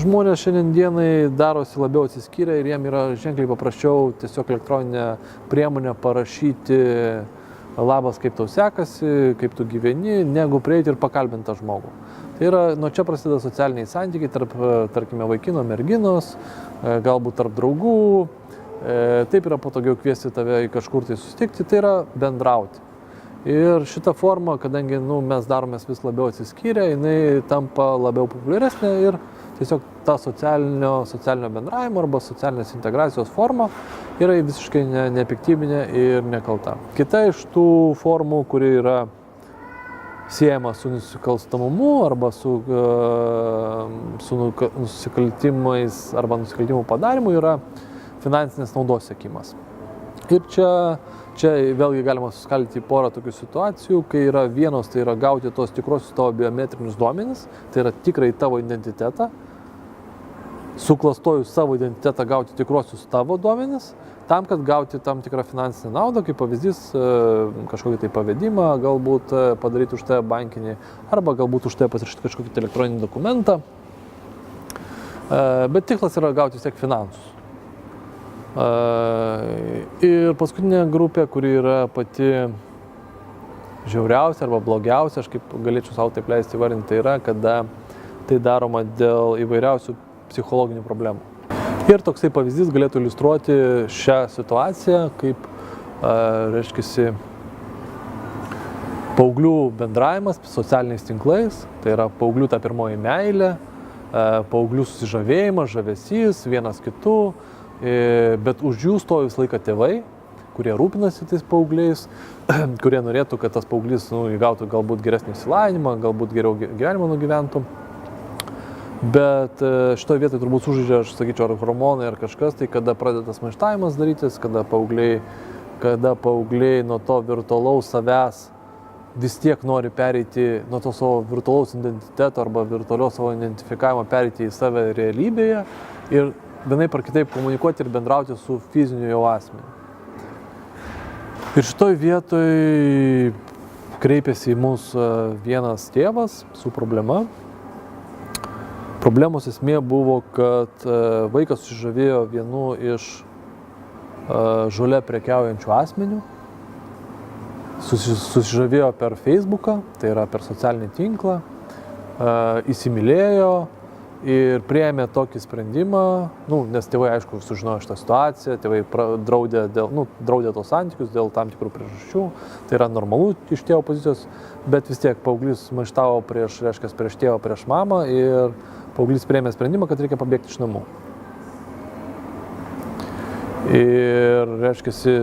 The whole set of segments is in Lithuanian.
žmonės šiandienai darosi labiau atsiskyrę ir jiem yra ženkliai paprasčiau tiesiog elektroninę priemonę parašyti labas, kaip tau sekasi, kaip tu gyveni, negu prieiti ir pakalbinti tą žmogų. Tai yra, nuo čia prasideda socialiniai santykiai tarp, tarkime, vaikino, merginos, galbūt tarp draugų. Taip yra patogiau kviesti tave į kažkur tai susitikti, tai yra bendrauti. Ir šita forma, kadangi mes daromės vis labiau atsiskyrę, jinai tampa labiau populiaresnė ir tiesiog ta socialinio bendravimo arba socialinės integracijos forma yra visiškai nepiktybinė ir nekalta. Kita iš tų formų, kuri yra siejama su nusikalstamumu arba su nusikaltimais arba nusikaltimų padarimu, yra finansinės naudos siekimas. Ir čia vėlgi galima suskaldyti į porą tokių situacijų, kai yra vienos, tai yra gauti tos tikrosius tavo biometrinius duomenis, tai yra tikrai tavo identitetą, suklastojus savo identitetą gauti tikrosius tavo duomenis, tam, kad gauti tam tikrą finansinę naudą, kaip pavyzdys kažkokį tai pavedimą, galbūt padaryti už tave bankinį, arba galbūt už tave pasirašyti kažkokį elektroninį dokumentą. Bet tikslas yra gauti vis tiek finansus. Ir paskutinė grupė, kuri yra pati žiauriausia arba blogiausia, aš kaip galėčiau savo taip leisti įvardinti, tai yra, kada tai daroma dėl įvairiausių psichologinių problemų. Ir toksai pavyzdys galėtų iliustruoti šią situaciją, kaip, reiškiasi, paauglių bendravimas socialiniais tinklais, tai yra paauglių ta pirmoji meilė, paauglių susižavėjimas, žavesys, vienas kitų, bet už jų stovi visą laiką tėvai, kurie rūpinasi tais paaugliais, kurie norėtų, kad tas paauglys įgautų galbūt geresnį išsilavinimą, galbūt geriau gyvenimą nugyventų. Bet šitoje vietoje turbūt sužaidžia, aš sakyčiau, ar hormonai, ar kažkas, tai kada pradeda tas maištavimas darytis, kada paaugliai nuo to virtualaus savęs vis tiek nori pereiti, nuo to savo virtualaus identiteto arba virtualios savo identifikavimo pereiti į save realybėje ir vienaip ar kitaip komunikuoti ir bendrauti su fiziniu jau asmeniu. Ir šitoj vietoj kreipėsi į mus vienas tėvas su problema. Problemos esmė buvo, kad vaikas susižavėjo vienu iš žole prekiaujančių asmenių, susižavėjo per Facebooką, tai yra per socialinį tinklą, įsimylėjo ir priėmė tokį sprendimą, nes tėvai, aišku, sužinojo šitą situaciją, tėvai draudė tos santykius dėl tam tikrų priežasčių, tai yra normalu iš tėvo pozicijos, bet vis tiek paauglys maištavo prieš tėvą, prieš mamą ir paauglys priėmė sprendimą, kad reikia pabėgti iš namų. Ir,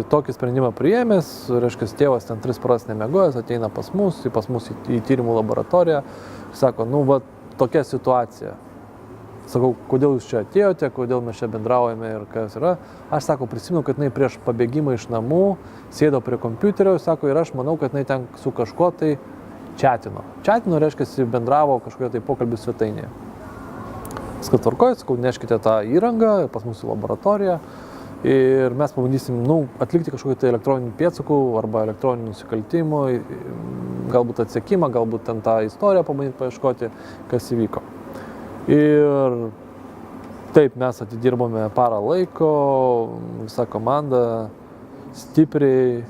tokį sprendimą priėmęs, tėvas ten 3 paras nemiegojęs, ateina pas mus į tyrimų laboratoriją, sako, tokia situacija. Sakau, kodėl jūs čia atėjote, kodėl mes čia bendraujame ir kas yra. Aš, prisimenu, kad jinai prieš pabėgimą iš namų sėdo prie kompiuterio, ir aš manau, kad jinai ten su kažkuo tai čatino. Čatino, bendravo kažkoje tai pokalbių svetainėje. Viskas tvarkoja, sakau, neškite tą įrangą pas mūsų laboratoriją ir mes pabandysim, atlikti kažkokį tai elektroninių pėdsakų arba elektroninių nusikaltimų, galbūt atsekimą, galbūt ten tą istoriją pabandyti paieškoti, kas įvyko. Ir taip mes atidirbome parą laiko, visa komanda, stipriai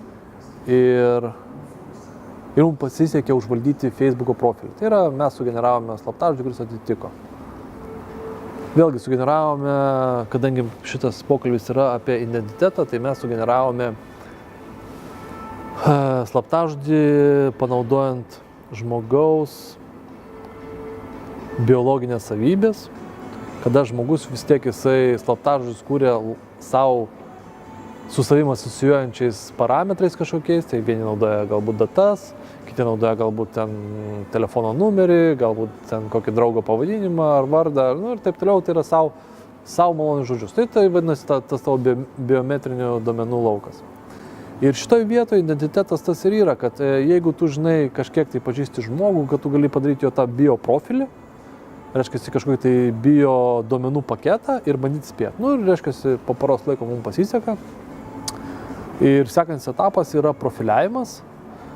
ir mums pasisekė užvaldyti Facebook'o profilį. Tai yra, mes sugeneravome slaptažodį, kuris atitiko. Vėlgi sugeneravome, kadangi šitas pokalbis yra apie identitetą, tai mes sugeneravome slaptažodį panaudojant žmogaus biologinės savybės, kada žmogus vis tiek jisai slaptažodžius kūrė savo su savim asocijuojančiais parametrais kažkokiais, tai vieni naudoja galbūt datas, kiti naudoja galbūt ten telefono numerį, galbūt ten kokį draugo pavadinimą ar vardą, ir taip toliau, tai yra savo malonius žodžius. Tai vadinasi tas tavo biometrinių duomenų laukas. Ir šitoj vietoje identitetas tas ir yra, kad jeigu tu žinai kažkiek tai pažįsti žmogų, kad tu gali padaryti jo tą bioprofilį, reiškia kažkokį tai bio duomenų paketą ir bandyti spėti. Ir reiškia po paros laiko mums pasiseka. Ir sekantis etapas yra profiliavimas.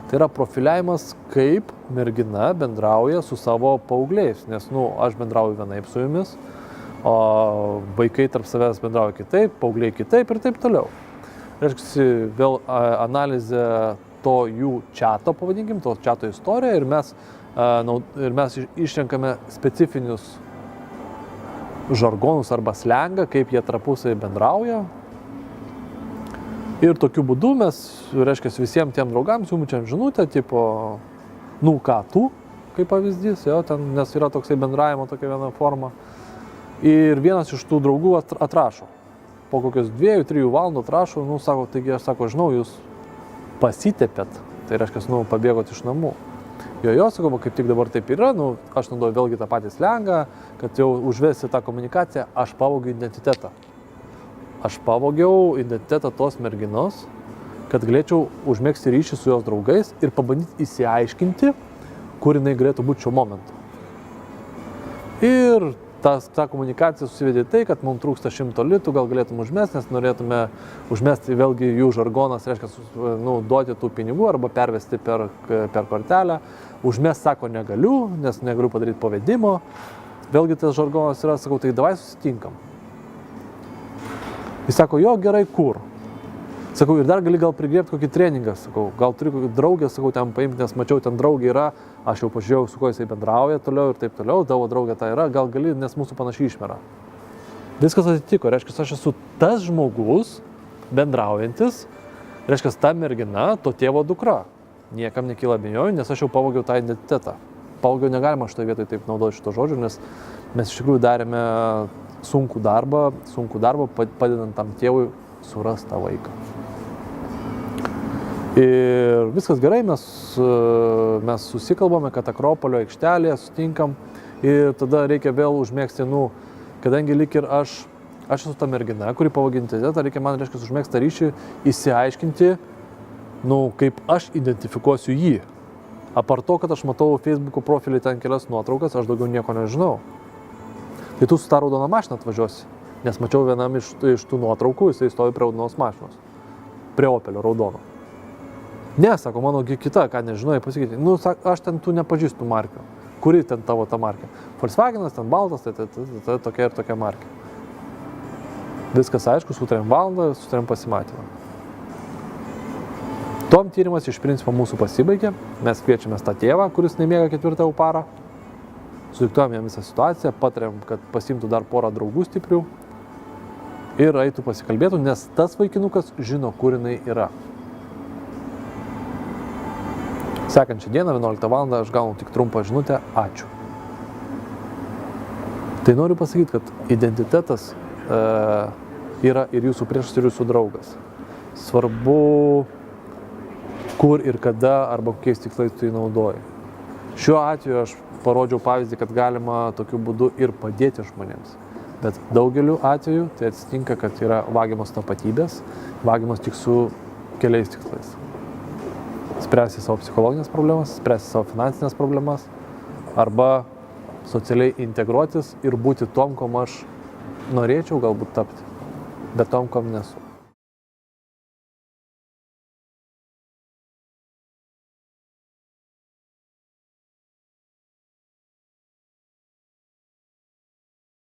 Tai yra profiliavimas, kaip mergina bendrauja su savo paaugliais. Nes, aš bendrauju vienaip su jumis, o vaikai tarp savęs bendrauja kitaip, paaugliai kitaip ir taip toliau. Reiškia, vėl analizė to jų čiato, pavadinkim, to čiato istoriją ir mes išrenkame specifinius žargonus arba slengą, kaip jie tarpusai bendrauja. Ir tokiu būdu mes, reiškia, visiems tiem draugams siunčiam žinutę, tipo, nu ką tu, kaip pavyzdys, jo, ten, nes yra toksai bendravimo tokia viena forma. Ir vienas iš tų draugų atrašo. Po kokios 2-3 valandų atrašo, nu, sako, taigi aš sako, žinau, jūs pasitepėt, tai reiškia, nu, pabėgot iš namų. Jo, sakau, kaip tik dabar taip yra, nu, aš naudoju vėlgi tą patį slengą, kad jau užvesti tą komunikaciją, aš pavogiau identitetą. Aš pavogiau identitetą tos merginos, kad galėčiau užmėgsti ryšį su jos draugais ir pabandyti įsiaiškinti, kur jinai galėtų būti šiuo momentu. Ir ta komunikacija susivedė tai, kad mums trūksta 100 litų, gal galėtum užmesti, nes norėtume užmesti vėlgi jų žargonas, reiškia, nu, duoti tų pinigų arba pervesti per kortelę. Užmest sako negaliu, nes negaliu padaryti pavedimo. Vėlgi tas žargonas yra, sakau, tai davai susitinkam. Jis sako, jo, gerai, kur? Sakau, ir dar gali gal prigriebti kokį treningą, sakau, gal turiu kokį draugę, sakau, ten paimti, nes mačiau, ten draugė yra, aš jau pažiūrėjau, su kuo jisai bendrauja toliau ir taip toliau, tavo draugė ta yra, gal gali, nes mūsų panašiai išmera. Viskas atitiko, reiškia, aš esu tas žmogus, bendraujantis, reiškia, ta mergina, to tėvo dukra. Niekam nekyla abejonių, nes aš jau pavogiau tą identitetą. Pavogiau negalima šitoje vietoje taip naudoti šito žodžio, nes mes iš tikrųjų darėme sunkų darbą padedant tam tėvui surasti tą vaiką. Ir viskas gerai, mes susikalbame, kad Akropolio aikštelėje sutinkam ir tada reikia vėl užmėgsti, nu, kadangi lyg ir aš esu ta mergina, kuri pavogė identitetą, reikia man, reiškia, užmėgsti tą ryšį, įsiaiškinti, nu, kaip aš identifikuosiu jį. Apart to, kad aš matau Facebook'o profilį ten kelias nuotraukas, aš daugiau nieko nežinau. Tai tu su tą raudoną mašiną atvažiuosi, nes mačiau vienam iš tų nuotraukų, jisai stovi prie raudonos mašinos, prie Opelio raudono. Ne, sako, mano kita, ką nežinai, pasakyti, nu, aš ten tų nepažįstu markių. Kuri ten tavo ta markė? Volkswagenas, ten baltas, tai tokia ir tokia markė. Viskas aišku, sutarėm valandą, sutarėm pasimatymą. Tom tyrimas iš principo mūsų pasibaigė, mes kviečiamės tą tėvą, kuris nemiega 4 parą, sudiktuojam jam visą situaciją, patariam, kad pasiimtų dar porą draugų stiprių ir eitų pasikalbėtų, nes tas vaikinukas žino, kur jinai yra. Sekančią dieną, 11 val. Aš gaunu tik trumpą žinutę, ačiū. Tai noriu pasakyti, kad identitetas yra ir jūsų priešas, ir jūsų draugas. Svarbu, kur ir kada arba kokiais tikslais tu jį naudoji. Šiuo atveju aš parodžiau pavyzdį, kad galima tokiu būdu ir padėti žmonėms. Bet daugeliu atveju tai atsitinka, kad yra vagiamos tapatybės, vagiamos tik su keliais tikslais. Spręsti savo psichologinės problemas, spręsti savo finansinės problemas arba socialiai integruotis ir būti tom, kom aš norėčiau galbūt tapti, bet tom, kom nesu.